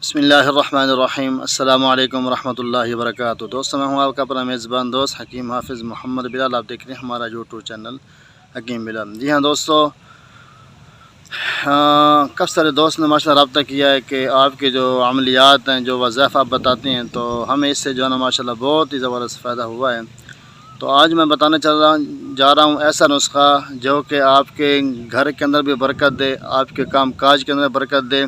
بسم اللہ الرحمن الرحیم۔ السلام علیکم ورحمۃ اللہ وبرکاتہ۔ دوستوں میں ہوں آپ کا اپنا میزبان دوست حکیم حافظ محمد بلال۔ آپ دیکھ رہے ہیں ہمارا یوٹیوب چینل حکیم بلال۔ جی ہاں دوستو، کب سارے دوست نے ماشاءاللہ رابطہ کیا ہے کہ آپ کے جو عملیات ہیں، جو وظائف آپ بتاتے ہیں، تو ہمیں اس سے جو ہے نا ماشاءاللہ بہت ہی زبردست فائدہ ہوا ہے۔ تو آج میں بتانے جا رہا ہوں ایسا نسخہ جو کہ آپ کے گھر کے اندر بھی برکت دے، آپ کے کام کاج کے اندر برکت دے،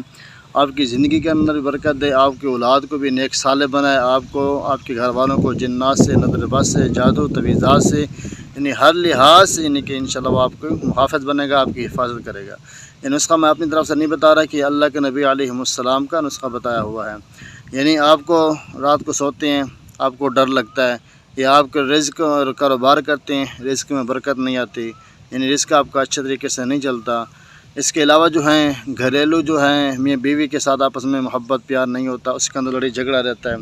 آپ کی زندگی کے اندر بھی برکت دے، آپ کی اولاد کو بھی نیک صالح بنائے، آپ کو، آپ کے گھر والوں کو جنات سے، نظر بد سے، جادو تویزات سے، یعنی ہر لحاظ سے، یعنی کہ انشاءاللہ وہ آپ کو محافظ بنے گا، آپ کی حفاظت کرے گا۔ یہ نسخہ میں اپنی طرف سے نہیں بتا رہا کہ اللہ کے نبی علیہ السلام کا نسخہ بتایا ہوا ہے۔ یعنی آپ کو رات کو سوتے ہیں، آپ کو ڈر لگتا ہے، یا آپ کے رزق اور کاروبار کرتے ہیں، رزق میں برکت نہیں آتی، یعنی رزق آپ کا اچھے طریقے سے نہیں چلتا۔ اس کے علاوہ جو ہیں گھریلو جو ہیں میاں بیوی کے ساتھ آپس میں محبت پیار نہیں ہوتا، اس کے اندر لڑائی جھگڑا رہتا ہے،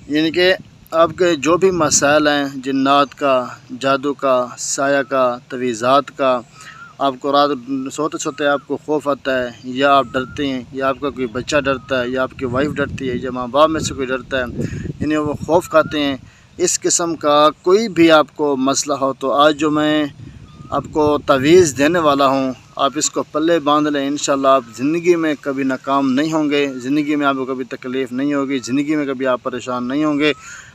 یعنی کہ آپ کے جو بھی مسائل ہیں، جنات کا، جادو کا، سایہ کا، تویزات کا، آپ کو رات سوتے سوتے آپ کو خوف آتا ہے، یا آپ ڈرتے ہیں، یا آپ کا کوئی بچہ ڈرتا ہے، یا آپ کی وائف ڈرتی ہے، یا ماں باپ میں سے کوئی ڈرتا ہے، یعنی وہ خوف کھاتے ہیں، اس قسم کا کوئی بھی آپ کو مسئلہ ہو، تو آج جو میں آپ کو تعویذ دینے والا ہوں، آپ اس کو پلے باندھ لیں، انشاءاللہ آپ زندگی میں کبھی ناکام نہیں ہوں گے، زندگی میں آپ کو کبھی تکلیف نہیں ہوگی، زندگی میں کبھی آپ پریشان نہیں ہوں گے،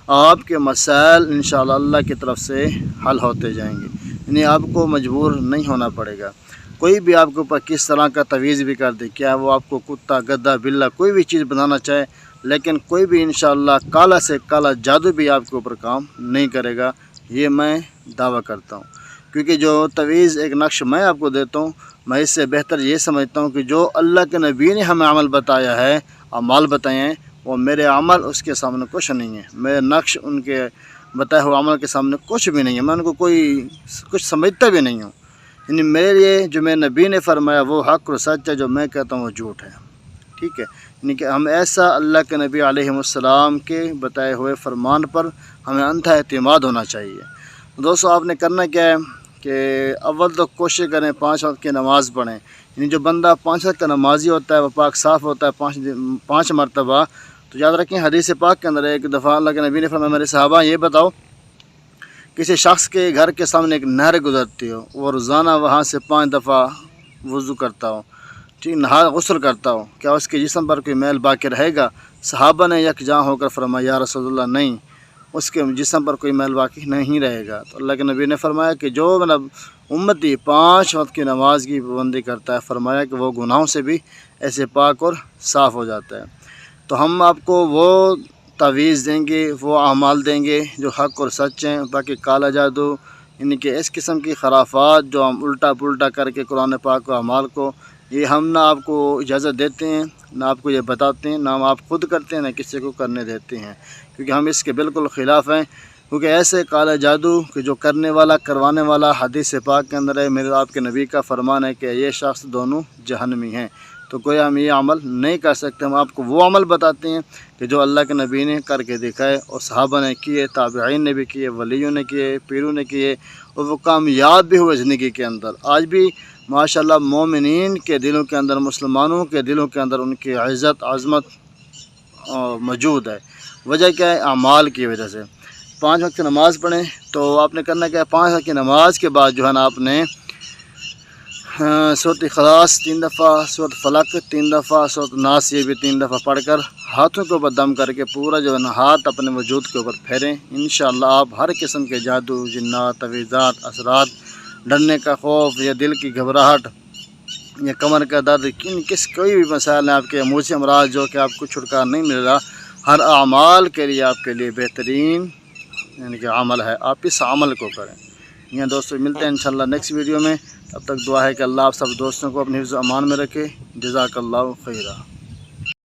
آپ کے مسائل انشاءاللہ اللہ کی طرف سے حل ہوتے جائیں گے، یعنی آپ کو مجبور نہیں ہونا پڑے گا۔ کوئی بھی آپ کے اوپر کس طرح کا تعویذ بھی کر دے، کیا وہ آپ کو کتا، گدھا، بلّا کوئی بھی چیز بنانا چاہے، لیکن کوئی بھی انشاءاللہ کالا سے کالا جادو بھی آپ کے اوپر کام نہیں کرے گا، یہ میں دعویٰ کرتا ہوں۔ کیونکہ جو تعویذ ایک نقش میں آپ کو دیتا ہوں، میں اس سے بہتر یہ سمجھتا ہوں کہ جو اللہ کے نبی نے ہمیں عمل بتایا ہے، اعمال بتائے ہیں، وہ میرے عمل اس کے سامنے کچھ نہیں ہے، میرے نقش ان کے بتائے ہوئے عمل کے سامنے کچھ بھی نہیں ہے، میں ان کو کچھ سمجھتا بھی نہیں ہوں، یعنی میرے لیے جو میرے نبی نے فرمایا وہ حق اور سچ ہے، جو میں کہتا ہوں وہ جھوٹ ہے، ٹھیک ہے۔ یعنی کہ ہم ایسا اللہ کے نبی علیہ السلام کے بتائے ہوئے فرمان پر ہمیں اندھا اعتماد ہونا چاہیے۔ دوستو، آپ نے کرنا کیا ہے کہ اول تو کوشش کریں 5 وقت کی نماز پڑھیں، یعنی جو بندہ 5 وقت کا نمازی ہوتا ہے وہ پاک صاف ہوتا ہے 5 مرتبہ۔ تو یاد رکھیں، حدیث پاک کے اندر ایک دفعہ اللہ کے نبی نے فرمایا، میرے صحابہ یہ بتاؤ، کسی شخص کے گھر کے سامنے ایک نہر گزرتی ہو، وہ روزانہ وہاں سے 5 دفعہ وضو کرتا ہو، ٹھیک، غسل کرتا ہو، کیا اس کے جسم پر کوئی میل باقی رہے گا؟ صحابہ نے یکجاں ہو کر فرمایا، یا رسول اللہ نہیں، اس کے جسم پر کوئی میل باقی نہیں رہے گا۔ تو اللہ کے نبی نے فرمایا کہ جو مطلب امتی 5 وقت کی نماز کی پابندی کرتا ہے، فرمایا کہ وہ گناہوں سے بھی ایسے پاک اور صاف ہو جاتا ہے۔ تو ہم آپ کو وہ تعویذ دیں گے، وہ اعمال دیں گے جو حق اور سچ ہیں، باقی کالا جادو، یعنی کہ اس قسم کی خرافات جو ہم الٹا پلٹا کر کے قرآن پاک و اعمال کو، یہ ہم نہ آپ کو اجازت دیتے ہیں، نہ آپ کو یہ بتاتے ہیں، نہ ہم آپ خود کرتے ہیں، نہ کسی کو کرنے دیتے ہیں، کیونکہ ہم اس کے بالکل خلاف ہیں۔ کیونکہ ایسے کالا جادو کہ جو کرنے والا کروانے والا حدیث پاک کے اندر ہے، میرے آپ کے نبی کا فرمان ہے کہ یہ شخص دونوں جہنمی ہیں، تو کوئی ہم یہ عمل نہیں کر سکتے۔ ہم آپ کو وہ عمل بتاتے ہیں کہ جو اللہ کے نبی نے کر کے دکھائے، اور صحابہ نے کیے، تابعین نے بھی کیے، ولیوں نے کیے، پیروں نے کیے، اور وہ کامیاب بھی ہوئے زندگی کے اندر۔ آج بھی ماشاءاللہ مومنین کے دلوں کے اندر، مسلمانوں کے دلوں کے اندر ان کی عزت عظمت موجود ہے۔ وجہ کیا ہے؟ اعمال کی وجہ سے۔ 5 وقت کی نماز پڑھیں، تو آپ نے کرنا کیا ہے؟ 5 وقت کی نماز کے بعد جو ہے نا آپ نے سورۃ اخلاص 3 دفعہ، سورۃ فلق 3 دفعہ، سورۃ ناس یہ بھی 3 دفعہ پڑھ کر ہاتھوں کے اوپر دم کر کے پورا جو ہے نا ہاتھ اپنے وجود کے اوپر پھیریں۔ انشاءاللہ آپ ہر قسم کے جادو، جنات، تویزات، اثرات، ڈرنے کا خوف، یا دل کی گھبراہٹ، یا کمر کا درد، کوئی بھی مسائل ہیں آپ کے، موذی امراض جو کہ آپ کو چھٹکارا نہیں مل رہا، ہر اعمال کے لیے آپ کے لیے بہترین یعنی کہ عمل ہے، آپ اس عمل کو کریں۔ یہاں دوستو ملتے ہیں انشاءاللہ نیکسٹ ویڈیو میں، تب تک دعا ہے کہ اللہ آپ سب دوستوں کو اپنے حفظ و امان میں رکھے۔ جزاک اللہ خیرہ۔